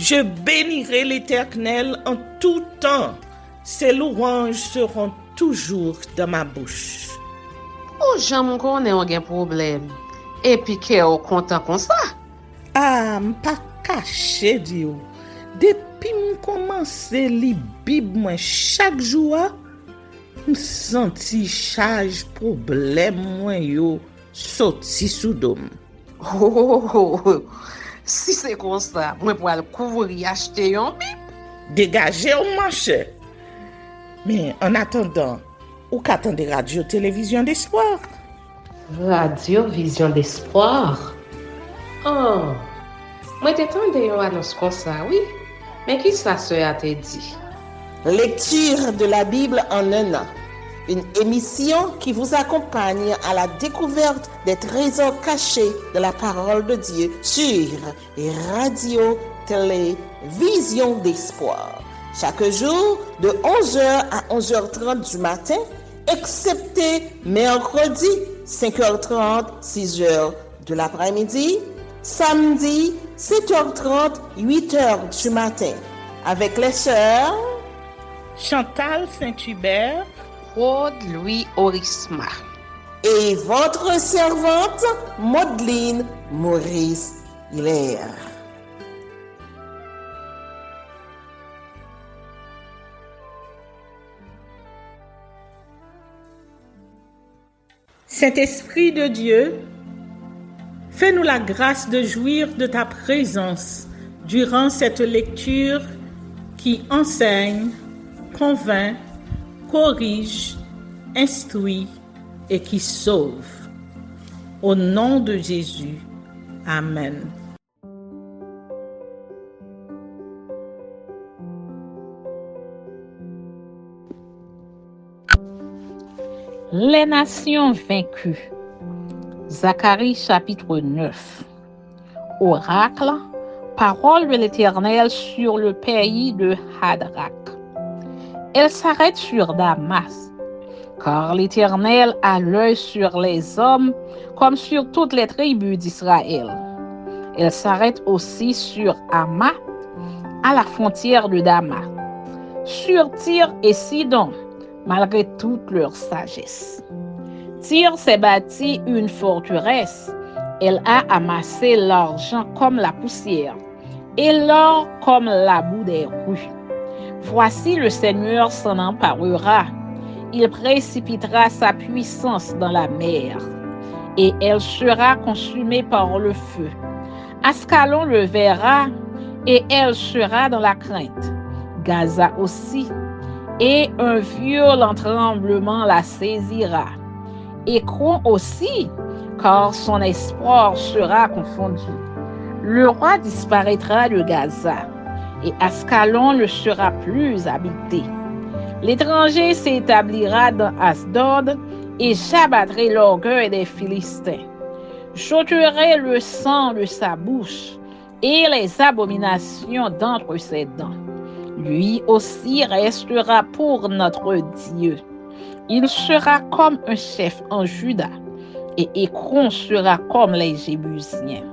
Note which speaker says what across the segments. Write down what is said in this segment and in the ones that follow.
Speaker 1: Je bénirai l'Éternel en tout temps. Ses louanges seront toujours dans ma bouche.
Speaker 2: Oh, j'aime qu'on ait un problème. Et puis qu'elle est content comme ça.
Speaker 1: Ah, m'pas caché, Dieu. Depuis m'commence li Bible moi chaque jour, m'senti charge problème moi yo sorti sous dôme.
Speaker 2: Oh, si c'est comme ça, moi pour aller couvrir acheter un Bible.
Speaker 1: Dégagez au marché. Mais en attendant, ou qu'attendez radio télévision d'espoir?
Speaker 2: Radio Vision d'Espoir. Oh, moi t'attendais une annonce comme ça, oui. Mais qui ça a te dit?
Speaker 3: Lecture de la Bible en un an. Une émission qui vous accompagne à la découverte des trésors cachés de la parole de Dieu sur Radio Télévision d'Espoir. Chaque jour de 11h à 11h30 du matin, excepté mercredi 5h30, 6h de l'après-midi, samedi 7h30, 8h du matin, avec les sœurs
Speaker 1: Chantal Saint-Hubert,
Speaker 2: Claude Louis Orisma
Speaker 3: et votre servante Maudeline Maurice Hilaire.
Speaker 1: Saint-Esprit de Dieu, fais-nous la grâce de jouir de ta présence durant cette lecture qui enseigne, convainc, corrige, instruit et qui sauve. Au nom de Jésus. Amen.
Speaker 4: Les nations vaincues. Zacharie chapitre 9. Oracle, parole de l'Éternel sur le pays de Hadrak. Elle s'arrête sur Damas, car l'Éternel a l'œil sur les hommes comme sur toutes les tribus d'Israël. Elle s'arrête aussi sur Hamath, à la frontière de Damas, sur Tyr et Sidon, malgré toute leur sagesse. Tyr s'est bâti une forteresse. Elle a amassé l'argent comme la poussière et l'or comme la boue des rues. Voici le Seigneur s'en emparera. Il précipitera sa puissance dans la mer et elle sera consumée par le feu. Ascalon le verra et elle sera dans la crainte. Gaza aussi. Et un violent tremblement la saisira. Écron aussi, car son espoir sera confondu. Le roi disparaîtra de Gaza, et Ascalon ne sera plus habité. L'étranger s'établira dans Asdod, et j'abattrai l'orgueil des Philistins. J'ôterai le sang de sa bouche, et les abominations d'entre ses dents. Lui aussi restera pour notre Dieu. Il sera comme un chef en Juda, et Écron sera comme les Jébusiens.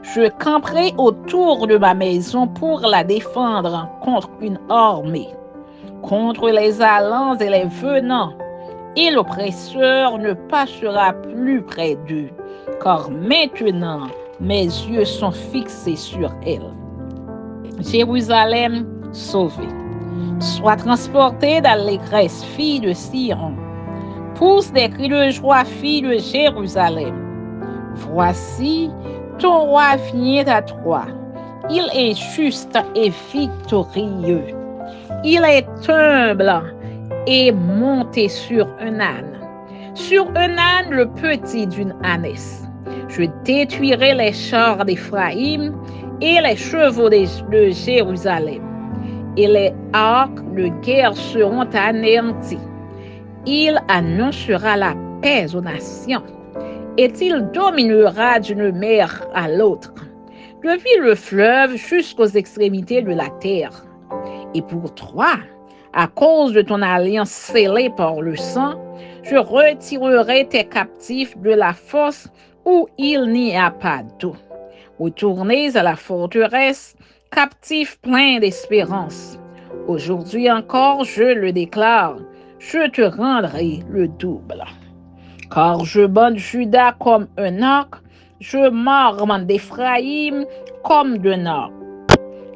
Speaker 4: Je camperai autour de ma maison pour la défendre contre une armée, contre les allants et les venants, et l'oppresseur ne passera plus près d'eux, car maintenant mes yeux sont fixés sur elle. Jérusalem sauvée. Sois transportée dans l'allégresse, fille de Sion. Pousse des cris de joie, fille de Jérusalem. Voici, ton roi vient à toi. Il est juste et victorieux. Il est humble et monté sur un âne. Sur un âne, le petit d'une ânesse. Je détruirai les chars d'Éphraïm et les chevaux de Jérusalem. Et les arcs de guerre seront anéantis. Il annoncera la paix aux nations, et il dominera d'une mer à l'autre, depuis le fleuve jusqu'aux extrémités de la terre. Et pour toi, à cause de ton alliance scellée par le sang, je retirerai tes captifs de la fosse où il n'y a pas d'eau. Retournez à la forteresse, captifs pleins d'espérance. Aujourd'hui encore, je le déclare, je te rendrai le double. Car je bande Juda comme un arc, je m'arme d'Éphraïm comme d'un arc.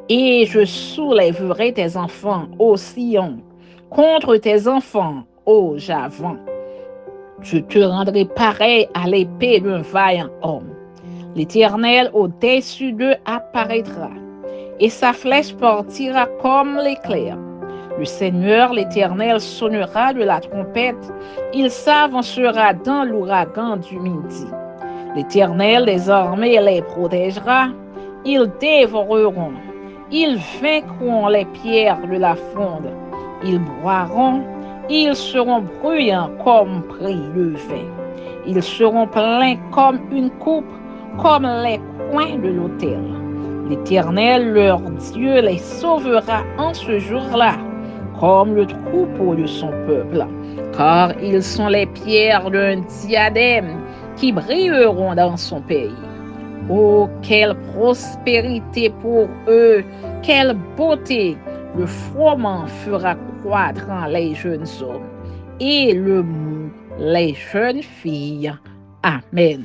Speaker 4: Et je soulèverai tes enfants, ô Sion, contre tes enfants, ô Javan. Je te rendrai pareil à l'épée d'un vaillant homme. L'Éternel au-dessus d'eux apparaîtra, et sa flèche partira comme l'éclair. Le Seigneur, l'Éternel, sonnera de la trompette, il s'avancera dans l'ouragan du midi. L'Éternel des armées les protégera, ils dévoreront, ils vaincront les pierres de la fronde, ils boiront, ils seront bruyants comme pris le vin. Ils seront pleins comme une coupe, comme les coins de l'autel. L'Éternel, leur Dieu, les sauvera en ce jour-là, comme le troupeau de son peuple, car ils sont les pierres d'un diadème qui brilleront dans son pays. Oh, quelle prospérité pour eux, quelle beauté! Le froment fera croître les jeunes hommes et le mou les jeunes filles. Amen.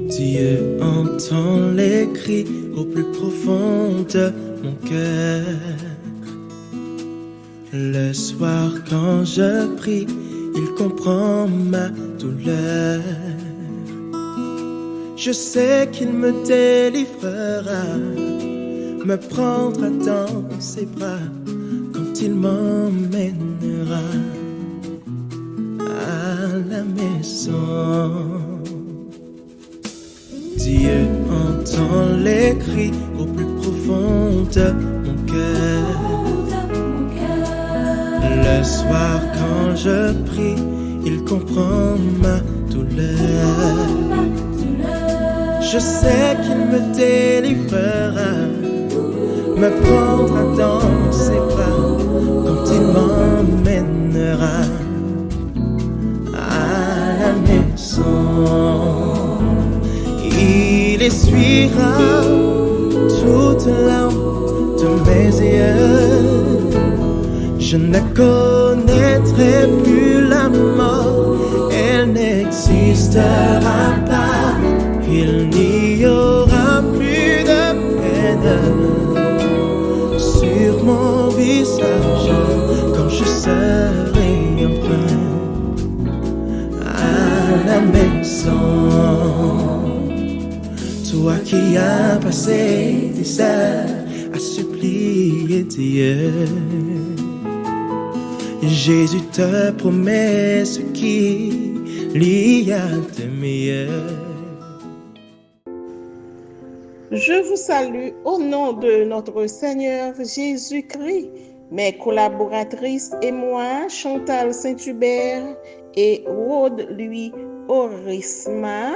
Speaker 5: Dieu entend les cris au plus profond de mon cœur. Le soir quand je prie, il comprend ma douleur. Je sais qu'il me délivrera, me prendra dans ses bras quand il m'emmènera à la maison. Dieu entend les cris au plus profond de mon cœur. Le soir quand je prie, il comprend ma douleur. Je sais qu'il me délivrera, me prendra dans ses bras quand il m'emmènera à la maison. Il essuiera toute larme de mes yeux. Je ne connaîtrai plus la mort, elle n'existera pas. Il n'y aura plus de peine sur mon visage quand je serai enfin à la maison. Toi qui as passé des heures à supplier Dieu, Jésus te promet ce qu'il y a de meilleur.
Speaker 3: Je vous salue au nom de notre Seigneur Jésus-Christ, mes collaboratrices et moi, Chantal Saint-Hubert et Rode Louis Orisma.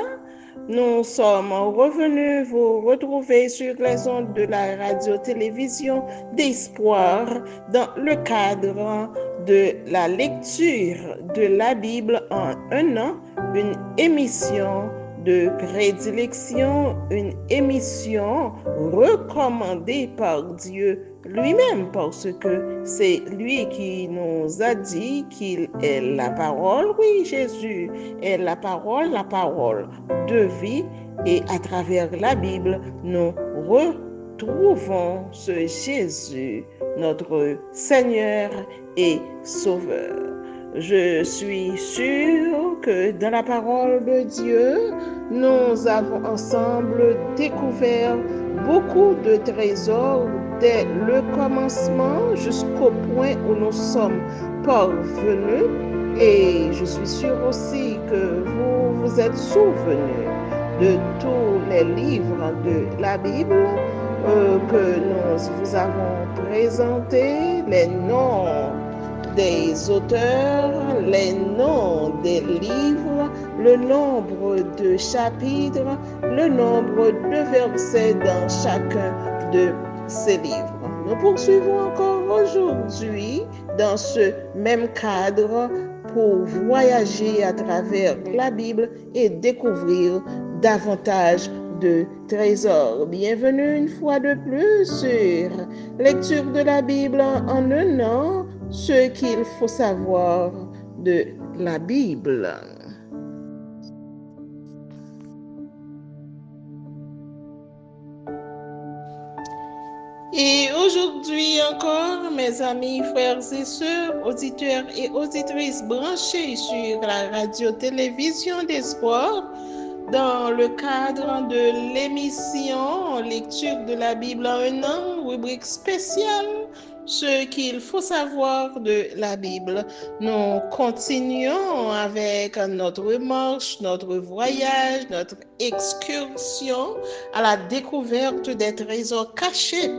Speaker 3: Nous sommes revenus vous retrouver sur les ondes de la radio-télévision d'Espoir dans le cadre de la lecture de la Bible en un an, une émission de prédilection, une émission recommandée par Dieu lui-même, parce que c'est lui qui nous a dit qu'il est la parole. Oui, Jésus est la parole de vie, et à travers la Bible, nous retrouvons ce Jésus, notre Seigneur et Sauveur. Je suis sûre que dans la parole de Dieu, nous avons ensemble découvert beaucoup de trésors dès le commencement jusqu'au point où nous sommes parvenus. Et je suis sûre aussi que vous vous êtes souvenus de tous les livres de la Bible que nous vous avons présentés, les noms des auteurs, les noms des livres, le nombre de chapitres, le nombre de versets dans chacun de ces livres. Nous poursuivons encore aujourd'hui dans ce même cadre pour voyager à travers la Bible et découvrir davantage de trésors. Bienvenue une fois de plus sur Lecture de la Bible en un an, ce qu'il faut savoir de la Bible. Et aujourd'hui encore, mes amis, frères et sœurs, auditeurs et auditrices branchés sur la radio-télévision d'Espoir, dans le cadre de l'émission Lecture de la Bible en un an, rubrique spéciale, ce qu'il faut savoir de la Bible. Nous continuons avec notre marche, notre voyage, notre excursion à la découverte des trésors cachés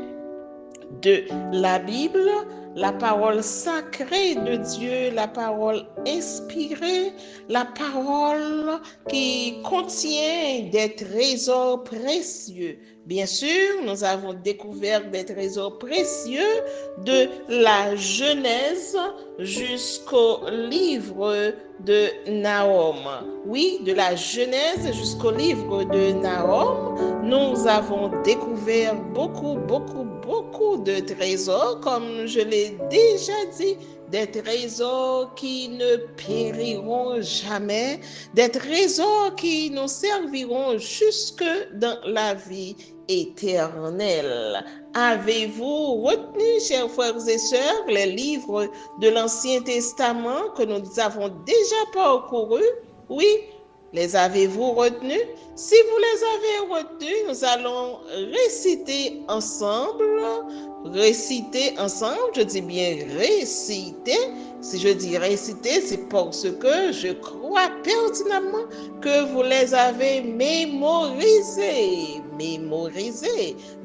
Speaker 3: de la Bible, la parole sacrée de Dieu, la parole inspirée, la parole qui contient des trésors précieux. Bien sûr, nous avons découvert des trésors précieux de la Genèse jusqu'au livre de Nahum. Oui, de la Genèse jusqu'au livre de Nahum, nous avons découvert beaucoup de trésors, comme je l'ai déjà dit, des trésors qui ne périront jamais, des trésors qui nous serviront jusque dans la vie éternelle. Avez-vous retenu, chers frères et sœurs, les livres de l'Ancien Testament que nous avons déjà parcourus? Oui, les avez-vous retenus? Si vous les avez retenus, nous allons réciter ensemble, je dis bien réciter. Si je dis réciter, c'est parce que je crois pertinemment que vous les avez mémorisés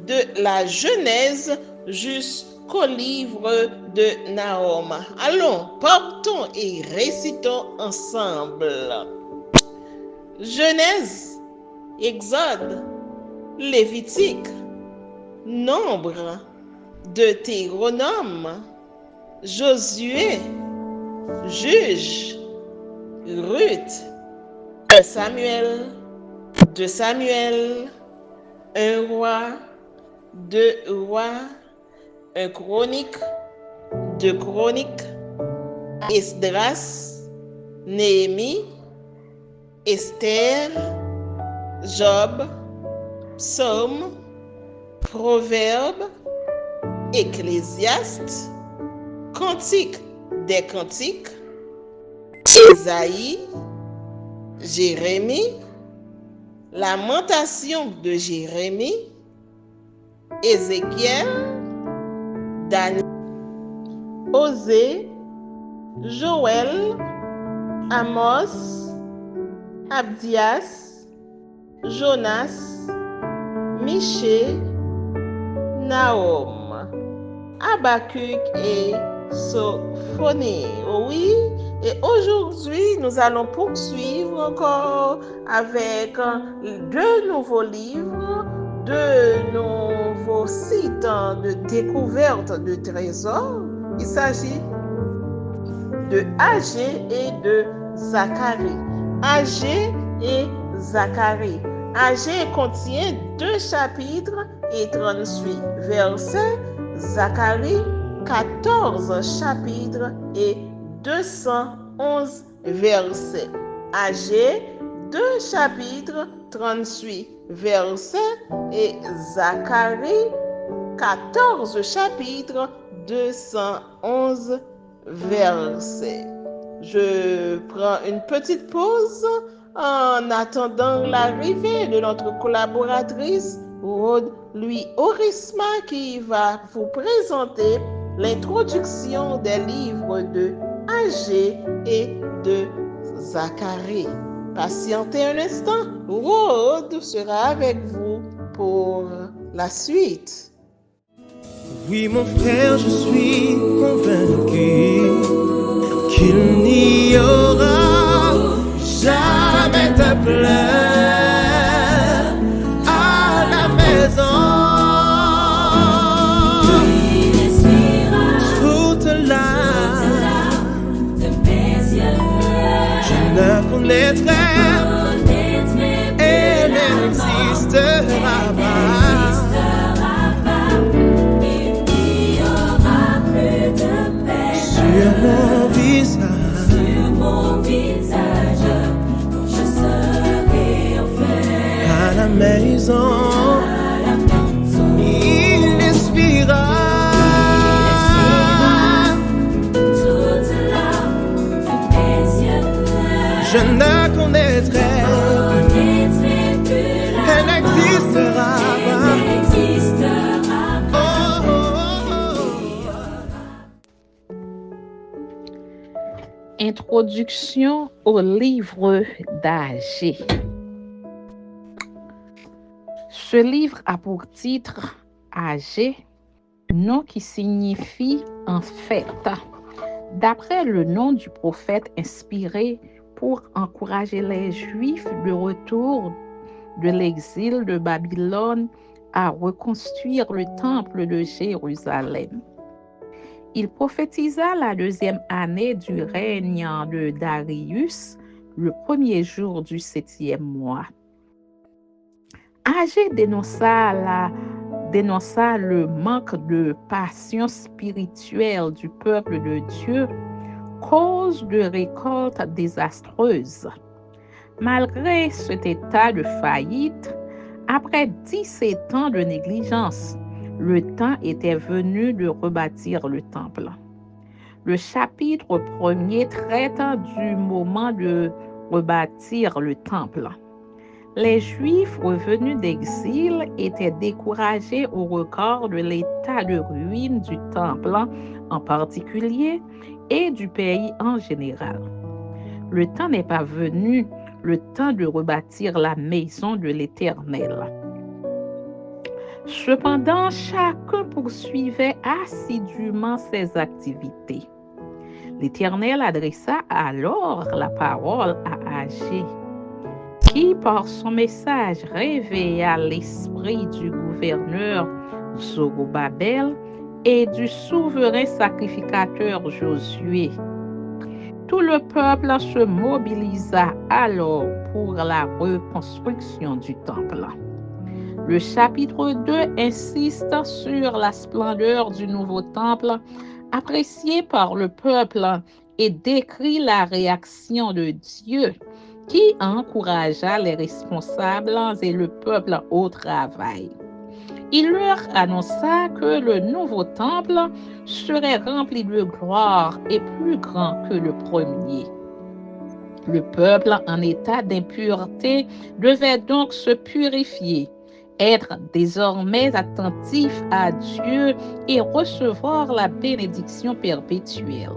Speaker 3: de la Genèse jusqu'au livre de Nahum. Allons, partons et récitons ensemble. Genèse, Exode, Lévitique, Nombre, Deutéronome, Josué, Juge, Ruth, 1 Samuel, 2 Samuel, 1 Roi, 2 Rois, 1 Chronique, 2 Chroniques, Esdras, Néhémie, Esther, Job, Psaume, Proverbe, Ecclésiaste, Cantique des Cantiques, Ésaïe, Jérémie, Lamentation de Jérémie, Ézéchiel, Daniel, Osée, Joël, Amos, Abdias, Jonas, Michée, Nahum, Habakkuk et Sophonie. Oui, et aujourd'hui, nous allons poursuivre encore avec deux nouveaux livres, deux nouveaux sites de découverte de trésors. Il s'agit de Agé et de Zacharie. Agé et Zacharie. Agé contient 2 chapitres et 38 versets. Zacharie, 14 chapitres et 211 versets. Agé, 2 chapitres, 38 versets et Zacharie, 14 chapitres, 211 versets. Je prends une petite pause en attendant l'arrivée de notre collaboratrice Rod Louis Orisma qui va vous présenter l'introduction des livres de Agé et de Zacharie. Patientez un instant, Rod sera avec vous pour la suite.
Speaker 5: Oui, mon frère, je suis convaincu qu'il n'y aura jamais de pleurs à la maison. Toute larme je ne connaîtrai et n'existera pas. Sur mon visage, quand je serai enfin à la maison, il expira toute larme de mes yeux. Je ne connaîtrai plus, elle n'existera pas.
Speaker 4: Introduction au livre d'Agée. Ce livre a pour titre Agée, nom qui signifie en fait. D'après le nom du prophète inspiré pour encourager les Juifs de retour de l'exil de Babylone à reconstruire le temple de Jérusalem. Il prophétisa la deuxième année du règne de Darius, le premier jour du 7e mois. Agée dénonça le manque de passion spirituelle du peuple de Dieu, cause de récoltes désastreuses. Malgré cet état de faillite, après 17 ans de négligence, le temps était venu de rebâtir le temple. Le chapitre 1er traite du moment de rebâtir le temple. Les Juifs revenus d'exil étaient découragés au regard de l'état de ruine du temple en particulier et du pays en général. Le temps n'est pas venu, le temps de rebâtir la maison de l'Éternel. Cependant, chacun poursuivait assidûment ses activités. L'Éternel adressa alors la parole à Agée, qui, par son message, réveilla l'esprit du gouverneur Zorobabel et du souverain sacrificateur Josué. Tout le peuple se mobilisa alors pour la reconstruction du temple. Le chapitre 2 insiste sur la splendeur du nouveau temple apprécié par le peuple et décrit la réaction de Dieu qui encouragea les responsables et le peuple au travail. Il leur annonça que le nouveau temple serait rempli de gloire et plus grand que le premier. Le peuple en état d'impureté devait donc se purifier, être désormais attentif à Dieu et recevoir la bénédiction perpétuelle.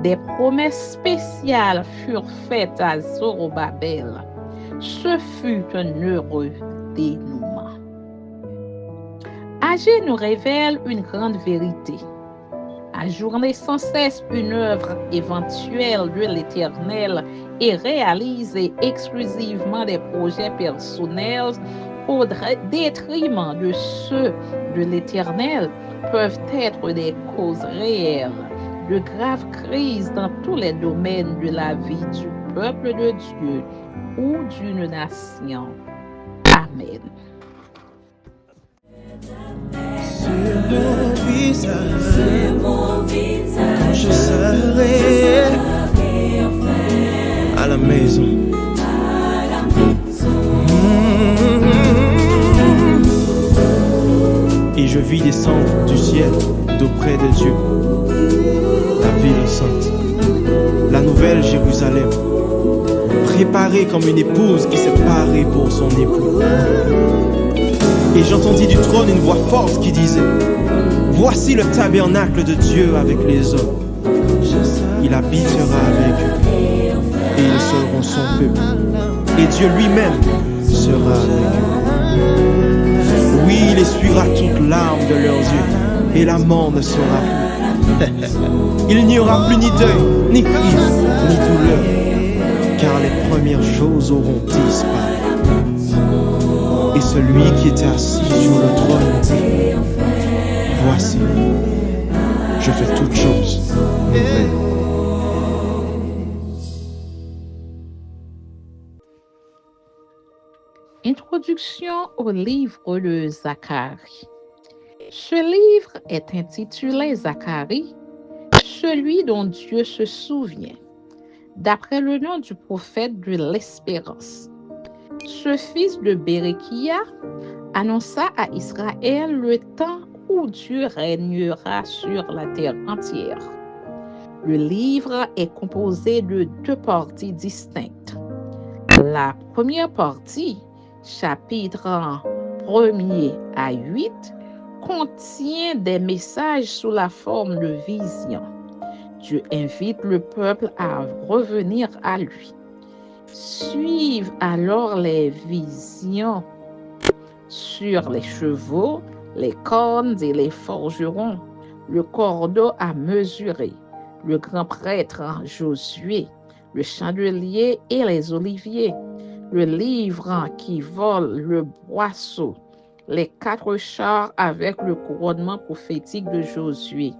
Speaker 4: Des promesses spéciales furent faites à Zorobabel. Ce fut un heureux dénouement. Agée nous révèle une grande vérité. Ajourner sans cesse une œuvre éventuelle de l'Éternel et réaliser exclusivement des projets personnels au détriment de ceux de l'Éternel peuvent être des causes réelles de graves crises dans tous les domaines de la vie du peuple de Dieu ou d'une nation. Amen.
Speaker 5: Sur mon visage, quand je serai à la maison. Et je vis descendre du ciel d'auprès de Dieu la ville sainte, la nouvelle Jérusalem, préparée comme une épouse qui s'est parée pour son époux. Et j'entendis du trône une voix forte qui disait: voici le tabernacle de Dieu avec les hommes. Il habitera avec eux et ils seront son peuple. Et Dieu lui-même sera avec eux. Oui, il essuiera toute larme de leurs yeux. et la mort ne sera plus. Il n'y aura plus ni deuil, ni crise, ni douleur, car les premières choses auront disparu. Et celui qui était assis sur le trône dit, voici, je fais toutes choses nouvelles.
Speaker 4: Introduction au livre de Zacharie. Ce livre est intitulé Zacharie, celui dont Dieu se souvient, d'après le nom du prophète de l'Espérance. Ce fils de Béréchia annonça à Israël le temps où Dieu régnera sur la terre entière. Le livre est composé de 2 parties distinctes. La première partie, chapitres 1er à 8, contient des messages sous la forme de visions. Dieu invite le peuple à revenir à lui. Suivent alors les visions sur les chevaux, les cornes et les forgerons, le cordeau à mesurer, le grand prêtre Josué, le chandelier et les oliviers, le livre qui vole le boisseau, les 4 chars avec le couronnement prophétique de Josué.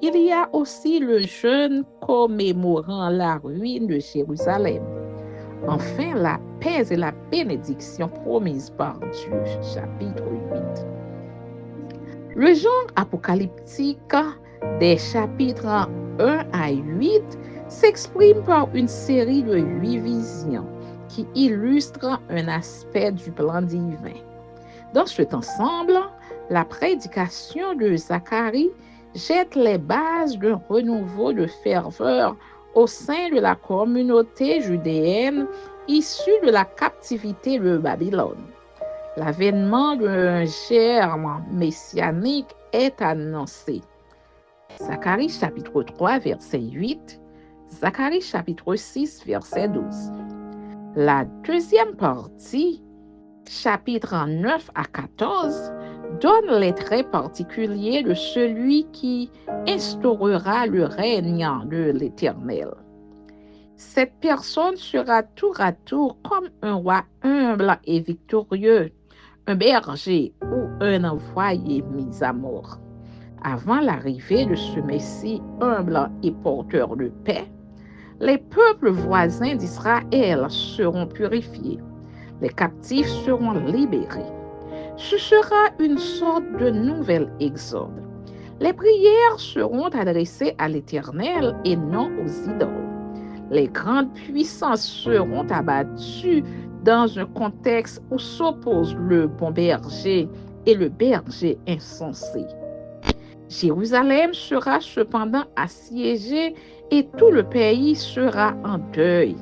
Speaker 4: Il y a aussi le jeûne commémorant la ruine de Jérusalem. Enfin, la paix et la bénédiction promises par Dieu, chapitre 8. Le genre apocalyptique des chapitres 1 à 8 s'exprime par une série de 8 visions qui illustrent un aspect du plan divin. Dans cet ensemble, la prédication de Zacharie jette les bases d'un renouveau de ferveur au sein de la communauté judéenne issue de la captivité de Babylone. L'avènement d'un germe messianique est annoncé. Zacharie chapitre 3 verset 8, Zacharie chapitre 6 verset 12. La deuxième partie, chapitres 9 à 14, donne les traits particuliers de celui qui instaurera le règne de l'Éternel. Cette personne sera tour à tour comme un roi humble et victorieux, un berger ou un envoyé mis à mort. Avant l'arrivée de ce Messie humble et porteur de paix, les peuples voisins d'Israël seront purifiés. Les captifs seront libérés. Ce sera une sorte de nouvel exode. Les prières seront adressées à l'Éternel et non aux idoles. Les grandes puissances seront abattues dans un contexte où s'opposent le bon berger et le berger insensé. Jérusalem sera cependant assiégée et tout le pays sera en deuil.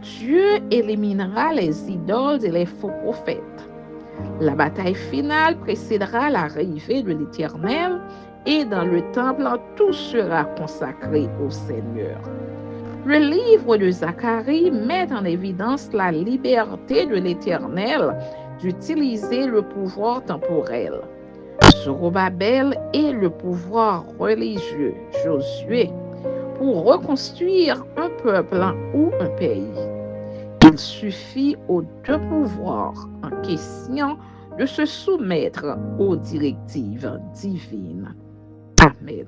Speaker 4: Dieu éliminera les idoles et les faux prophètes. La bataille finale précédera l'arrivée de l'Éternel et dans le temple, tout sera consacré au Seigneur. Le livre de Zacharie met en évidence la liberté de l'Éternel d'utiliser le pouvoir temporel. Zorobabel et le pouvoir religieux, Josué, pour reconstruire un peuple ou un pays. Il suffit aux 2 pouvoirs en question de se soumettre aux directives divines. Amen.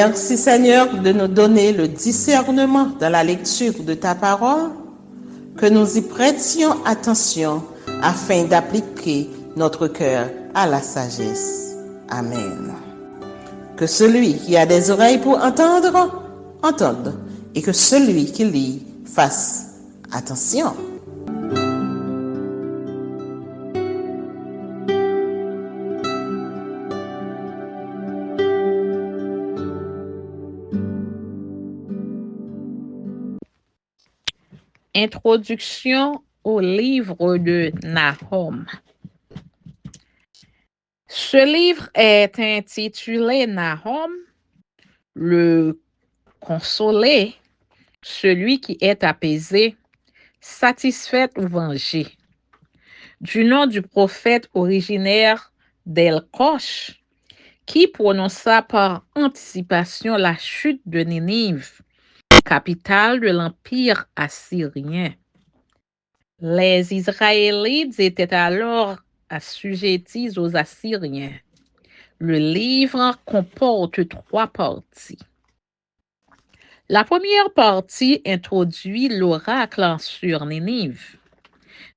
Speaker 3: Merci Seigneur de nous donner le discernement dans la lecture de ta parole, que nous y prêtions attention afin d'appliquer notre cœur à la sagesse. Amen. Que celui qui a des oreilles pour entendre, entende, et que celui qui lit fasse attention.
Speaker 4: Introduction au livre de Nahum. Ce livre est intitulé Nahum, le consolé, celui qui est apaisé, satisfait ou vengé, du nom du prophète originaire d'El-Kosh, qui prononça par anticipation la chute de Ninive, capitale de l'Empire assyrien. Les Israélites étaient alors assujettis aux Assyriens. Le livre comporte 3 parties. La première partie introduit l'oracle sur Ninive.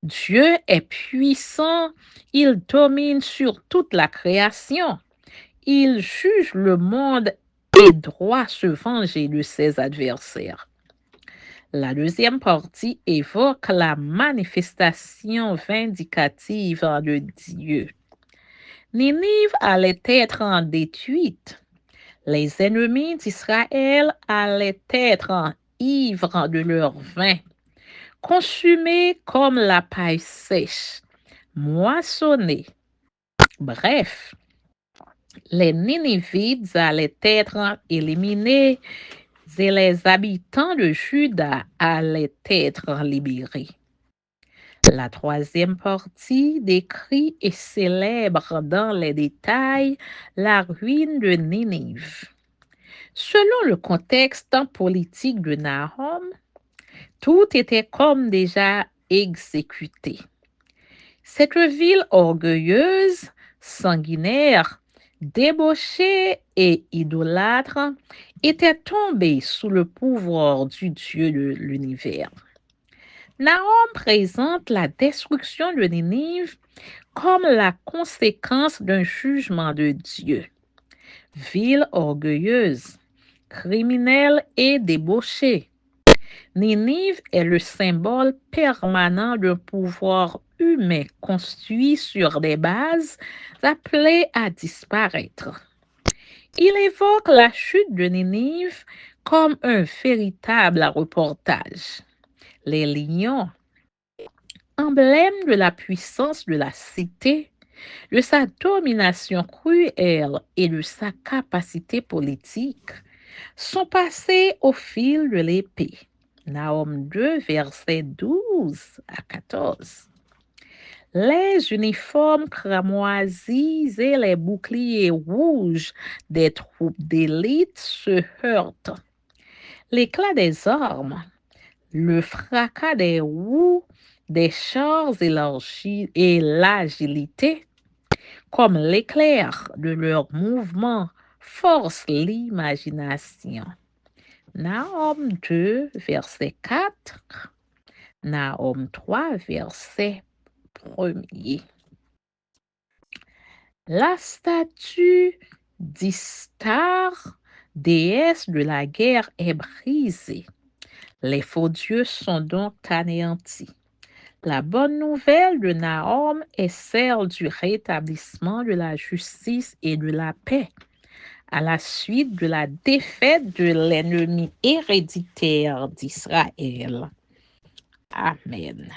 Speaker 4: Dieu est puissant, il domine sur toute la création. Il juge le monde et doit se venger de ses adversaires. La deuxième partie évoque la manifestation vindicative de Dieu. Ninive allait être détruite. Les ennemis d'Israël allaient être ivres de leur vin, consumés comme la paille sèche, moissonnés. Bref, les Ninivites allaient être éliminés et les habitants de Juda allaient être libérés. La troisième partie décrit et célèbre dans les détails la ruine de Ninive. Selon le contexte politique de Nahum, tout était comme déjà exécuté. Cette ville orgueilleuse, sanguinaire, débauchée et idolâtre était tombée sous le pouvoir du Dieu de l'univers. Nahum présente la destruction de Ninive comme la conséquence d'un jugement de Dieu. Ville orgueilleuse, criminelle et débauchée, Ninive est le symbole permanent d'un pouvoir humain construit sur des bases appelées à disparaître. Il évoque la chute de Ninive comme un véritable reportage. Les lions, emblème de la puissance de la cité, de sa domination cruelle et de sa capacité politique, sont passés au fil de l'épée. Nahum 2, versets 12 à 14. Les uniformes cramoisis et les boucliers rouges des troupes d'élite se heurtent. L'éclat des armes, le fracas des roues, des chars et l'agilité, comme l'éclair de leurs mouvements, forcent l'imagination. Nahum 2, verset 4, Nahum 3, verset 1er. La statue d'Istar, déesse de la guerre, est brisée. Les faux dieux sont donc anéantis. La bonne nouvelle de Nahum est celle du rétablissement de la justice et de la paix, à la suite de la défaite de l'ennemi héréditaire d'Israël. Amen.